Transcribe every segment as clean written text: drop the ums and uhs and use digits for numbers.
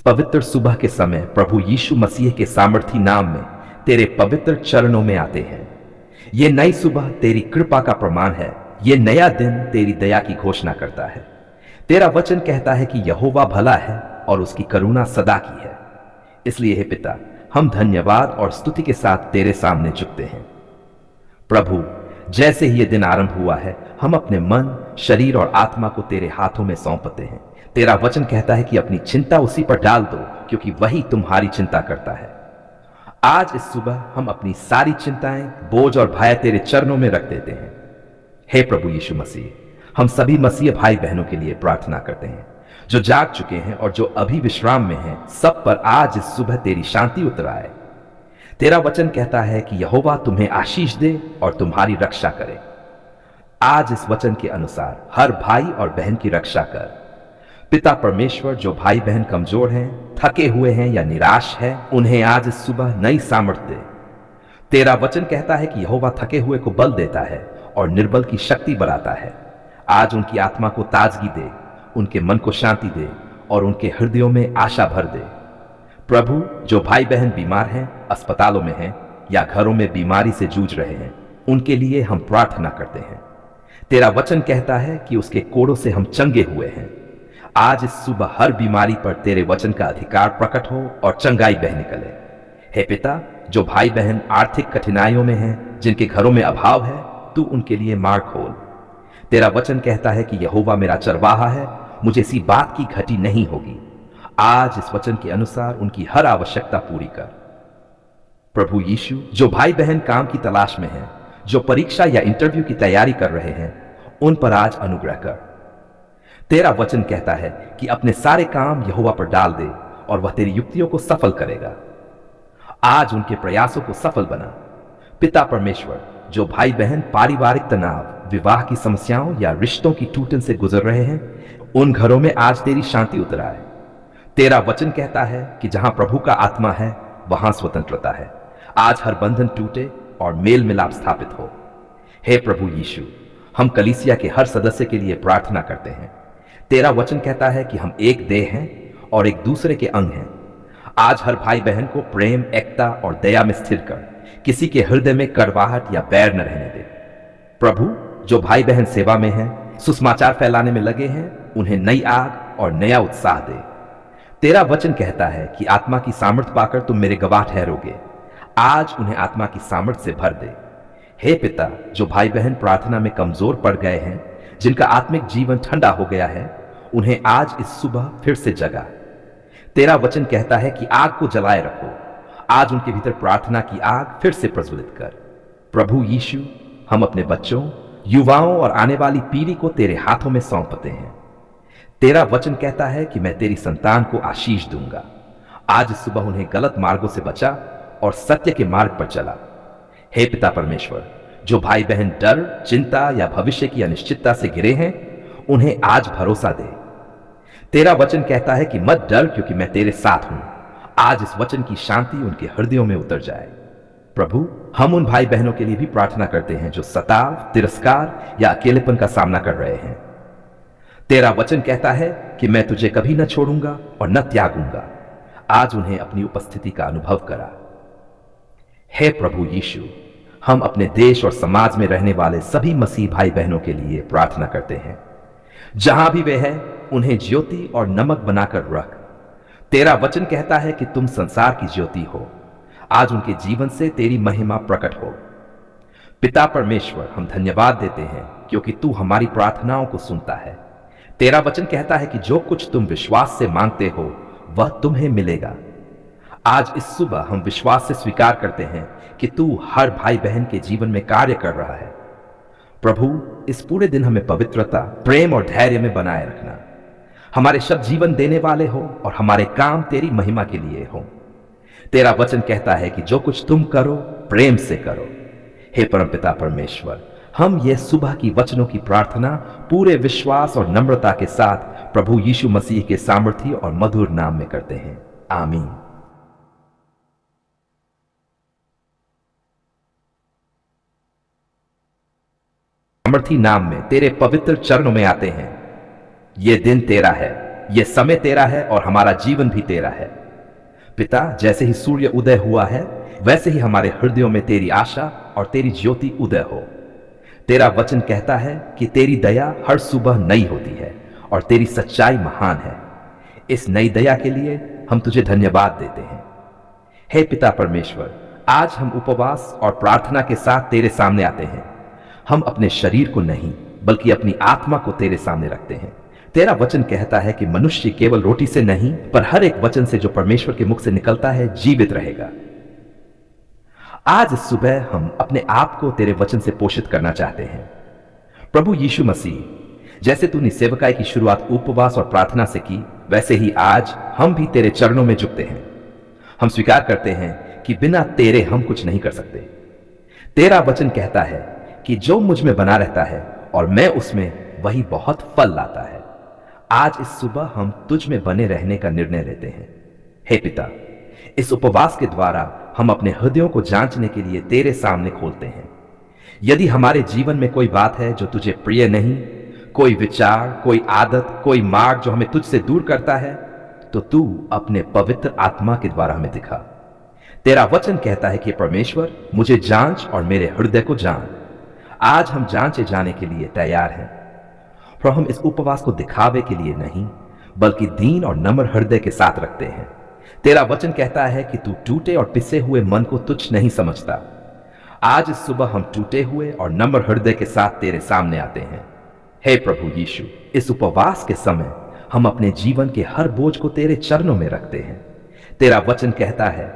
पवित्र सुबह के समय प्रभु यीशु मसीह के सामर्थी नाम में तेरे पवित्र चरणों में आते हैं। ये नई सुबह तेरी कृपा का प्रमाण है। ये नया दिन तेरी दया की घोषणा करता है। तेरा वचन कहता है कि यहोवा भला है और उसकी करुणा सदा की है। इसलिए हे पिता, हम धन्यवाद और स्तुति के साथ तेरे सामने झुकते हैं। प्रभु, जैसे ही ये दिन आरंभ हुआ है, हम अपने मन, शरीर और आत्मा को तेरे हाथों में सौंपते हैं। तेरा वचन कहता है कि अपनी चिंता उसी पर डाल दो, क्योंकि वही तुम्हारी चिंता करता है। आज इस सुबह हम अपनी सारी चिंताएं, बोझ और भय तेरे चरणों में रख देते हैं। हे प्रभु यीशु मसीह, हम सभी मसीह भाई बहनों के लिए प्रार्थना करते हैं जो जाग चुके हैं और जो अभी विश्राम में हैं। सब पर आज इस सुबह तेरी शांति उतर आए। तेरा वचन कहता है कि यहोवा तुम्हें आशीष दे और तुम्हारी रक्षा करे। आज इस वचन के अनुसार हर भाई और बहन की रक्षा कर। पिता परमेश्वर, जो भाई बहन कमजोर हैं, थके हुए हैं या निराश हैं, उन्हें आज इस सुबह नई सामर्थ दे। तेरा वचन कहता है कि यहोवा थके हुए को बल देता है और निर्बल की शक्ति बढ़ाता है। आज उनकी आत्मा को ताजगी दे, उनके मन को शांति दे और उनके हृदयों में आशा भर दे। प्रभु, जो भाई बहन बीमार हैं, अस्पतालों में हैं या घरों में बीमारी से जूझ रहे हैं, उनके लिए हम प्रार्थना करते हैं। तेरा वचन कहता है कि उसके कोड़ों से हम चंगे हुए हैं। आज इस सुबह हर बीमारी पर तेरे वचन का अधिकार प्रकट हो और चंगाई बह निकले। हे पिता, जो भाई बहन आर्थिक कठिनाइयों में हैं, जिनके घरों में अभाव है, तू उनके लिए मार्ग खोल। तेरा वचन कहता है कि यहोवा मेरा चरवाहा है, मुझे इसी बात की घटी नहीं होगी। आज इस वचन के अनुसार उनकी हर आवश्यकता पूरी कर। प्रभु यीशु, जो भाई बहन काम की तलाश में हैं, जो परीक्षा या इंटरव्यू की तैयारी कर रहे हैं, उन पर आज अनुग्रह कर। तेरा वचन कहता है कि अपने सारे काम यहोवा पर डाल दे और वह तेरी युक्तियों को सफल करेगा। आज उनके प्रयासों को सफल बना। पिता परमेश्वर, जो भाई बहन पारिवारिक तनाव, विवाह की समस्याओं या रिश्तों की टूटन से गुजर रहे हैं, उन घरों में आज तेरी शांति उतर आए। तेरा वचन कहता है कि जहां प्रभु का आत्मा है, वहां स्वतंत्रता है। आज हर बंधन टूटे और मेल मिलाप स्थापित हो। हे प्रभु यीशु, हम कलीसिया के हर सदस्य के लिए प्रार्थना करते हैं। तेरा वचन कहता है कि हम एक देह हैं और एक दूसरे के अंग हैं। आज हर भाई बहन को प्रेम, एकता और दया में स्थिर कर। किसी के हृदय में कड़वाहट या बैर न रहने दे। प्रभु, जो भाई बहन सेवा में हैं, सुसमाचार फैलाने में लगे हैं, उन्हें नई आग और नया उत्साह दे। तेरा वचन कहता है कि आत्मा की सामर्थ पाकर तुम मेरे गवाह ठहरोगे। आज उन्हें आत्मा की सामर्थ से भर दे। हे पिता, जो भाई बहन प्रार्थना में कमजोर पड़ गए हैं, जिनका आत्मिक जीवन ठंडा हो गया है, उन्हें आज इस सुबह फिर से जगा। तेरा वचन कहता है कि आग को जलाए रखो। आज उनके भीतर प्रार्थना की आग फिर से प्रज्वलित कर। प्रभु यीशु, हम अपने बच्चों, युवाओं और आने वाली पीढ़ी को तेरे हाथों में सौंपते हैं। तेरा वचन कहता है कि मैं तेरी संतान को आशीष दूंगा। आज इस सुबह उन्हें गलत मार्गों से बचा और सत्य के मार्ग पर चला। हे पिता परमेश्वर, जो भाई बहन डर, चिंता या भविष्य की अनिश्चितता से घिरे हैं, उन्हें आज भरोसा दे। तेरा वचन कहता है कि मत डर, क्योंकि मैं तेरे साथ हूं। आज इस वचन की शांति उनके हृदयों में उतर जाए। प्रभु, हम उन भाई बहनों के लिए भी प्रार्थना करते हैं जो सताव, तिरस्कार या अकेलेपन का सामना कर रहे हैं। तेरा वचन कहता है कि मैं तुझे कभी न छोड़ूंगा और न त्यागूंगा। आज उन्हें अपनी उपस्थिति का अनुभव करा। हे प्रभु यीशु, हम अपने देश और समाज में रहने वाले सभी मसीह भाई बहनों के लिए प्रार्थना करते हैं। जहां भी वे हैं, उन्हें ज्योति और नमक बनाकर रख। तेरा वचन कहता है कि तुम संसार की ज्योति हो। आज उनके जीवन से तेरी महिमा प्रकट हो। पिता परमेश्वर, हम धन्यवाद देते हैं क्योंकि तू हमारी प्रार्थनाओं को सुनता है। तेरा वचन कहता है कि जो कुछ तुम विश्वास से मांगते हो, वह तुम्हें मिलेगा। आज इस सुबह हम विश्वास से स्वीकार करते हैं कि तू हर भाई बहन के जीवन में कार्य कर रहा है। प्रभु, इस पूरे दिन हमें पवित्रता, प्रेम और धैर्य में बनाए रखना। हमारे शब्द जीवन देने वाले हो और हमारे काम तेरी महिमा के लिए हो। तेरा वचन कहता है कि जो कुछ तुम करो, प्रेम से करो। हे परमपिता परमेश्वर, हम ये सुबह की वचनों की प्रार्थना पूरे विश्वास और नम्रता के साथ प्रभु यीशु मसीह के सामर्थी और मधुर नाम में करते हैं। आमीन। सामर्थी नाम में तेरे पवित्र चरणों में आते हैं। ये दिन तेरा है, यह समय तेरा है और हमारा जीवन भी तेरा है। पिता, जैसे ही सूर्य उदय हुआ है वैसे ही हमारे हृदयों में तेरी आशा और तेरी ज्योति उदय हो। तेरा वचन कहता है कि तेरी दया हर सुबह नई होती है और तेरी सच्चाई महान है। इस नई दया के लिए हम तुझे धन्यवाद देते हैं। हे पिता परमेश्वर, आज हम उपवास और प्रार्थना के साथ तेरे सामने आते हैं। हम अपने शरीर को नहीं बल्कि अपनी आत्मा को तेरे सामने रखते हैं। तेरा वचन कहता है कि मनुष्य केवल रोटी से नहीं पर हर एक वचन से जो परमेश्वर के मुख से निकलता है जीवित रहेगा। आज सुबह हम अपने आप को तेरे वचन से पोषित करना चाहते हैं। प्रभु यीशु मसीह, जैसे तूने सेवकाई की शुरुआत उपवास और प्रार्थना से की, वैसे ही आज हम भी तेरे चरणों में झुकते हैं। हम स्वीकार करते हैं कि बिना तेरे हम कुछ नहीं कर सकते। तेरा वचन कहता है कि जो मुझ में बना रहता है और मैं उसमें, वही बहुत फल लाता है। आज इस सुबह हम तुझ में बने रहने का निर्णय लेते हैं। हे पिता, इस उपवास के द्वारा हम अपने हृदयों को जांचने के लिए तेरे सामने खोलते हैं। यदि हमारे जीवन में कोई बात है जो तुझे प्रिय नहीं, कोई विचार, कोई आदत, कोई मार्ग जो हमें तुझसे दूर करता है, तो तू अपने पवित्र आत्मा के द्वारा हमें दिखा। तेरा वचन कहता है कि परमेश्वर, मुझे जांच और मेरे हृदय को जान। आज हम जांचे जाने के लिए तैयार हैं। पर हम इस उपवास को दिखावे के लिए नहीं बल्कि दीन और नम्र हृदय के साथ रखते हैं। तेरा वचन कहता है कि तू टूटे और पिसे हुए मन को तुच्छ नहीं समझता। आज इस सुबह हम टूटे हुए और नम्र हृदय के साथ तेरे सामने आते हैं। हे प्रभु यीशु, इस उपवास के समय हम अपने जीवन के हर बोझ को तेरे चरणों में रखते हैं। तेरा वचन कहता है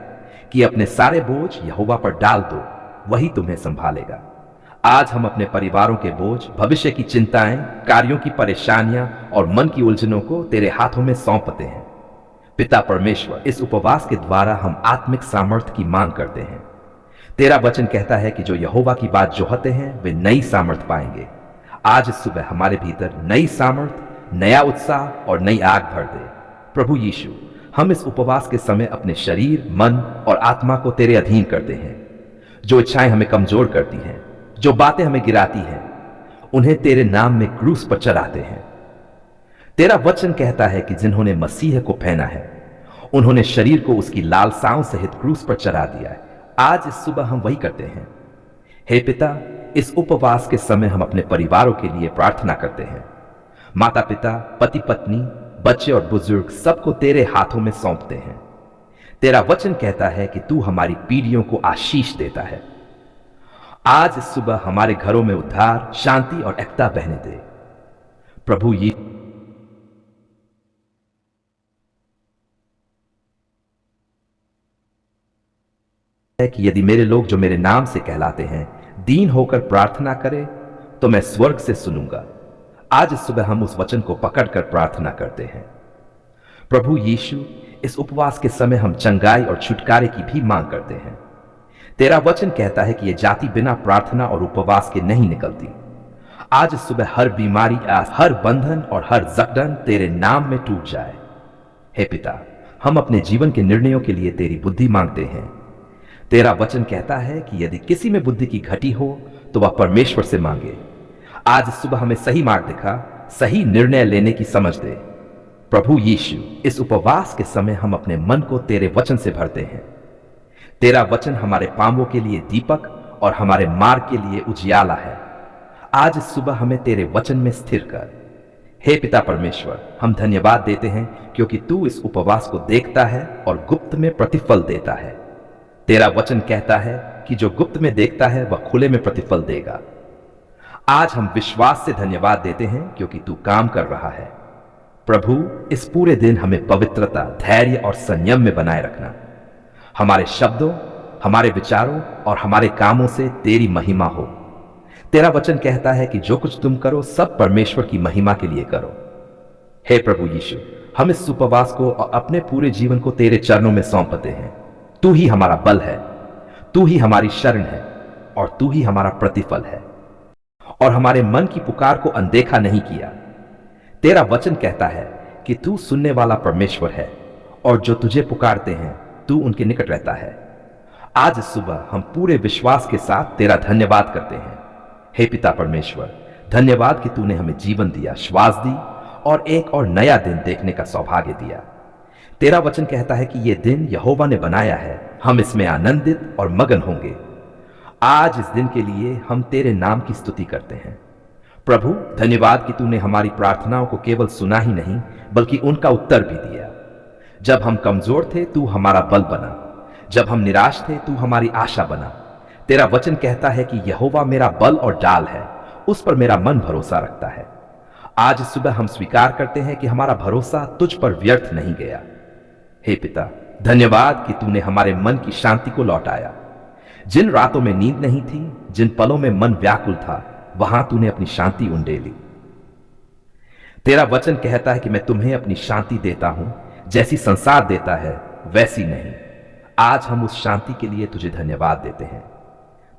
कि अपने सारे बोझ यहोवा पर डाल दो, वही तुम्हें संभालेगा। आज हम अपने परिवारों के बोझ, भविष्य की चिंताएं, कार्यों की परेशानियां और मन की उलझनों को तेरे हाथों में सौंपते हैं। पिता परमेश्वर, इस उपवास के द्वारा हम आत्मिक सामर्थ्य की मांग करते हैं। तेरा वचन कहता है कि जो यहोवा की बात जोहते हैं वे नई सामर्थ्य पाएंगे। आज इस सुबह हमारे भीतर नई सामर्थ्य, नया उत्साह और नई आग भर दे। प्रभु यीशु, हम इस उपवास के समय अपने शरीर, मन और आत्मा को तेरे अधीन करते हैं। जो इच्छाएं हमें कमजोर करती हैं, जो बातें हमें गिराती हैं, उन्हें तेरे नाम में क्रूस पर चढ़ाते हैं। तेरा वचन कहता है कि जिन्होंने मसीह को पहना है उन्होंने शरीर को उसकी लालसाओं सहित क्रूस पर चढ़ा दिया है। आज इस सुबह हम वही करते हैं। हे पिता, इस उपवास के समय हम अपने परिवारों के लिए प्रार्थना करते हैं। माता पिता, पति पत्नी, बच्चे और बुजुर्ग सबको तेरे हाथों में सौंपते हैं। तेरा वचन कहता है कि तू हमारी पीढ़ियों को आशीष देता है। आज इस सुबह हमारे घरों में उद्धार, शांति और एकता बहने दे। प्रभु ये है कि यदि मेरे लोग जो मेरे नाम से कहलाते हैं दीन होकर प्रार्थना करें तो मैं स्वर्ग से सुनूंगा। आज इस सुबह हम उस वचन को पकड़कर प्रार्थना करते हैं। प्रभु यीशु, इस उपवास के समय हम चंगाई और छुटकारे की भी मांग करते हैं। तेरा वचन कहता है कि यह जाति बिना प्रार्थना और उपवास के नहीं निकलती। आज इस सुबह हर बीमारी, हर बंधन और हर जकड़न तेरे नाम में टूट जाए। हे पिता, हम अपने जीवन के निर्णयों के लिए तेरी बुद्धि मांगते हैं। तेरा वचन कहता है कि यदि किसी में बुद्धि की घटी हो तो वह परमेश्वर से मांगे। आज इस सुबह हमें सही मार्ग दिखा, सही निर्णय लेने की समझ दे। प्रभु यीशु, इस उपवास के समय हम अपने मन को तेरे वचन से भरते हैं। तेरा वचन हमारे पांवों के लिए दीपक और हमारे मार्ग के लिए उजियाला है। आज इस सुबह हमें तेरे वचन में स्थिर कर। हे पिता परमेश्वर, हम धन्यवाद देते हैं क्योंकि तू इस उपवास को देखता है और गुप्त में प्रतिफल देता है। तेरा वचन कहता है कि जो गुप्त में देखता है वह खुले में प्रतिफल देगा। आज हम विश्वास से धन्यवाद देते हैं क्योंकि तू काम कर रहा है। प्रभु, इस पूरे दिन हमें पवित्रता, धैर्य और संयम में बनाए रखना। हमारे शब्दों, हमारे विचारों और हमारे कामों से तेरी महिमा हो। तेरा वचन कहता है कि जो कुछ तुम करो सब परमेश्वर की महिमा के लिए करो। हे प्रभु यीशु, हम इस उपवास को और अपने पूरे जीवन को तेरे चरणों में सौंपते हैं। तू ही हमारा बल है, तू ही हमारी शरण है और तू ही हमारा प्रतिफल है, और हमारे मन की पुकार को अनदेखा नहीं किया। तेरा वचन कहता है कि तू सुनने वाला परमेश्वर है और जो तुझे पुकारते हैं तू उनके निकट रहता है। आज सुबह हम पूरे विश्वास के साथ तेरा धन्यवाद करते हैं। हे पिता परमेश्वर, धन्यवाद कि तूने हमें जीवन दिया, श्वास दी और एक और नया दिन देखने का सौभाग्य दिया। तेरा वचन कहता है कि यह दिन यहोवा ने बनाया है, हम इसमें आनंदित और मगन होंगे। आज इस दिन के लिए हम तेरे नाम की स्तुति करते हैं। प्रभु, धन्यवाद कि तूने हमारी प्रार्थनाओं को केवल सुना ही नहीं बल्कि उनका उत्तर भी दिया। जब हम कमजोर थे तू हमारा बल बना, जब हम निराश थे तू हमारी आशा बना। तेरा वचन कहता है कि यहोवा मेरा बल और डाल है, उस पर मेरा मन भरोसा रखता है। आज सुबह हम स्वीकार करते हैं कि हमारा भरोसा तुझ पर व्यर्थ नहीं गया। हे पिता, धन्यवाद कि तूने हमारे मन की शांति को लौटाया। जिन रातों में नींद नहीं थी, जिन पलों में मन व्याकुल था, वहां तूने अपनी शांति उंडेली। तेरा वचन कहता है कि मैं तुम्हें अपनी शांति देता हूं, जैसी संसार देता है वैसी नहीं। आज हम उस शांति के लिए तुझे धन्यवाद देते हैं।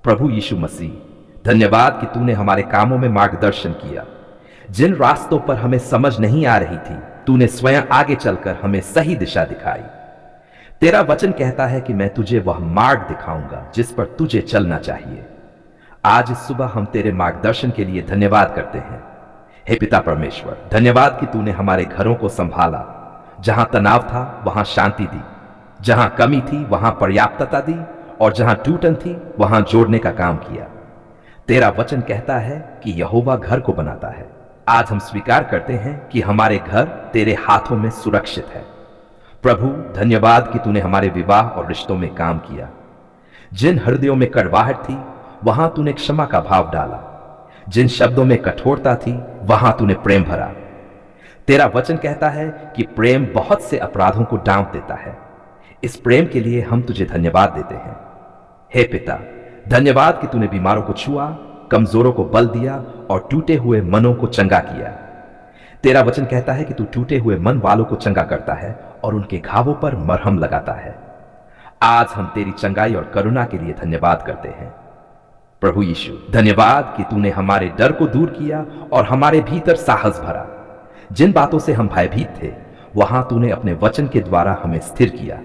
प्रभु यीशु मसीह, धन्यवाद कि तूने हमारे कामों में मार्गदर्शन किया। जिन रास्तों पर हमें समझ नहीं आ रही थी, तूने स्वयं आगे चलकर हमें सही दिशा दिखाई। तेरा वचन कहता है कि मैं तुझे वह मार्ग दिखाऊंगा जिस पर तुझे चलना चाहिए। आज इस सुबह हम तेरे मार्गदर्शन के लिए धन्यवाद करते हैं। हे पिता परमेश्वर, धन्यवाद कि तूने हमारे घरों को संभाला। जहां तनाव था वहां शांति दी, जहां कमी थी वहां पर्याप्तता दी, और जहां टूटन थी वहां जोड़ने का काम किया। तेरा वचन कहता है कि यहोवा घर को बनाता है। आज हम स्वीकार करते हैं कि हमारे घर तेरे हाथों में सुरक्षित है। प्रभु, धन्यवाद कि तूने हमारे विवाह और रिश्तों में काम किया। जिन हृदयों में कड़वाहट थी वहां तूने क्षमा का भाव डाला, जिन शब्दों में कठोरता थी वहां तूने प्रेम भरा। तेरा वचन कहता है कि प्रेम बहुत से अपराधों को डांप देता है। इस प्रेम के लिए हम तुझे धन्यवाद देते हैं। हे पिता, धन्यवाद कि तूने बीमारों को छुआ, कमजोरों को बल दिया और टूटे हुए मनों को चंगा किया। तेरा वचन कहता है कि तू टूटे हुए मन वालों को चंगा करता है और उनके घावों पर मरहम लगाता है। आज हम तेरी चंगाई और करुणा के लिए धन्यवाद करते हैं। प्रभु यीशु, धन्यवाद कि तूने हमारे डर को दूर किया और हमारे भीतर साहस भरा। जिन बातों से हम भयभीत थे वहां तूने अपने वचन के द्वारा हमें स्थिर किया।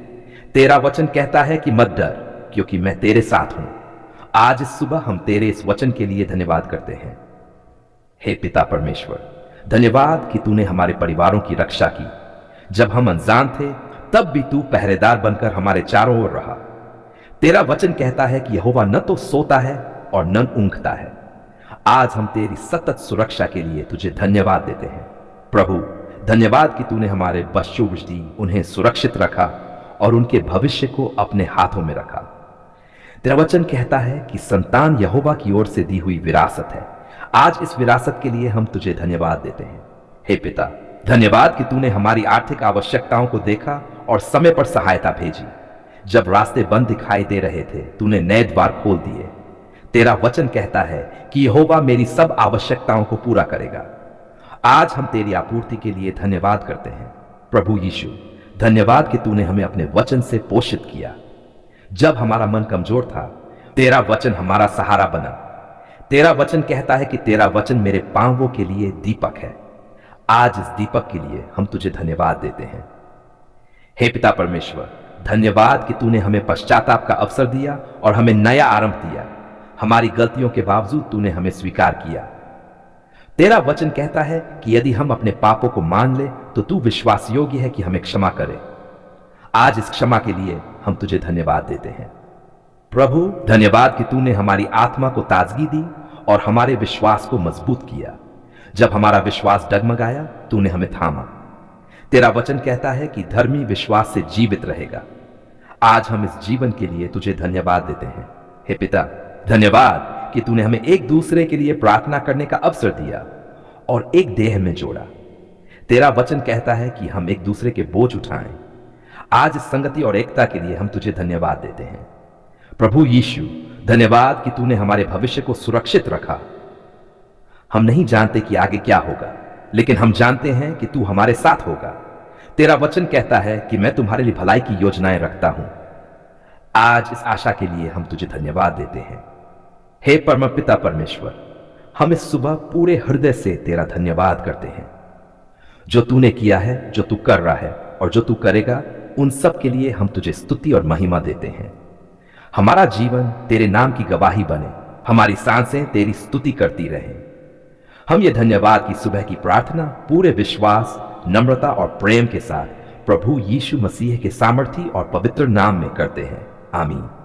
तेरा वचन कहता है कि मत डर, क्योंकि मैं तेरे साथ हूं। आज इस सुबह हम तेरे इस वचन के लिए धन्यवाद करते हैं। हे पिता परमेश्वर, धन्यवाद कि तूने हमारे परिवारों की रक्षा की। जब हम अनजान थे तब भी तू पहरेदार बनकर हमारे चारों ओर रहा। तेरा वचन कहता है कि यहोवा न तो सोता है और न ऊँघता है। आज हम तेरी सतत सुरक्षा के लिए तुझे धन्यवाद देते हैं। प्रभु, धन्यवाद कि तूने हमारे बच्चों उन्हें सुरक्षित रखा और उनके भविष्य को अपने हाथों में रखा। तेरा वचन कहता है कि संतान यहोवा की ओर से दी हुई विरासत है। आज इस विरासत के लिए हम तुझे धन्यवाद देते हैं। हे पिता, धन्यवाद कि तूने हमारी आर्थिक आवश्यकताओं को देखा और समय पर सहायता भेजी। जब रास्ते बंद दिखाई दे रहे थे तूने नए द्वार खोल दिए। तेरा वचन कहता है कि यहोवा मेरी सब आवश्यकताओं को पूरा करेगा। आज हम तेरी आपूर्ति के लिए धन्यवाद करते हैं। प्रभु यीशु, धन्यवाद कि तूने हमें अपने वचन से पोषित किया। जब हमारा मन कमजोर था तेरा वचन हमारा सहारा बना। तेरा वचन कहता है कि तेरा वचन मेरे पांवों के लिए दीपक है। आज इस दीपक के लिए हम तुझे धन्यवाद देते हैं। हे पिता परमेश्वर, धन्यवाद कि तूने हमें पश्चाताप का अवसर दिया और हमें नया आरंभ दिया। हमारी गलतियों के बावजूद तूने हमें स्वीकार किया। तेरा वचन कहता है कि यदि हम अपने पापों को मान ले तो तू विश्वास योग्य है कि हमें क्षमा करे। आज इस क्षमा के लिए हम तुझे धन्यवाद देते हैं। प्रभु, धन्यवाद कि तूने हमारी आत्मा को ताजगी दी और हमारे विश्वास को मजबूत किया। जब हमारा विश्वास डगमगाया तूने हमें थामा। तेरा वचन कहता है कि धर्मी विश्वास से जीवित रहेगा। आज हम इस जीवन के लिए तुझे धन्यवाद देते हैं। हे पिता, धन्यवाद कि तूने हमें एक दूसरे के लिए प्रार्थना करने का अवसर दिया और एक देह में जोड़ा। तेरा वचन कहता है कि हम एक दूसरे के बोझ उठाएं। आज इस संगति और एकता के लिए हम तुझे धन्यवाद देते हैं। प्रभु यीशु, धन्यवाद कि तूने हमारे भविष्य को सुरक्षित रखा। हम नहीं जानते कि आगे क्या होगा, लेकिन हम जानते हैं कि तू हमारे साथ होगा। तेरा वचन कहता है कि मैं तुम्हारे लिए भलाई की योजनाएं रखता हूं। आज इस आशा के लिए हम तुझे धन्यवाद देते हैं। हे परमपिता परमेश्वर, हम इस सुबह पूरे हृदय से तेरा धन्यवाद करते हैं। जो तूने किया है, जो तू कर रहा है और जो तू करेगा, उन सब के लिए हम तुझे स्तुति और महिमा देते हैं। हमारा जीवन तेरे नाम की गवाही बने, हमारी सांसें तेरी स्तुति करती रहें। हम ये धन्यवाद की सुबह की प्रार्थना पूरे विश्वास, नम्रता और प्रेम के साथ प्रभु यीशु मसीह के सामर्थी और पवित्र नाम में करते हैं। आमीन।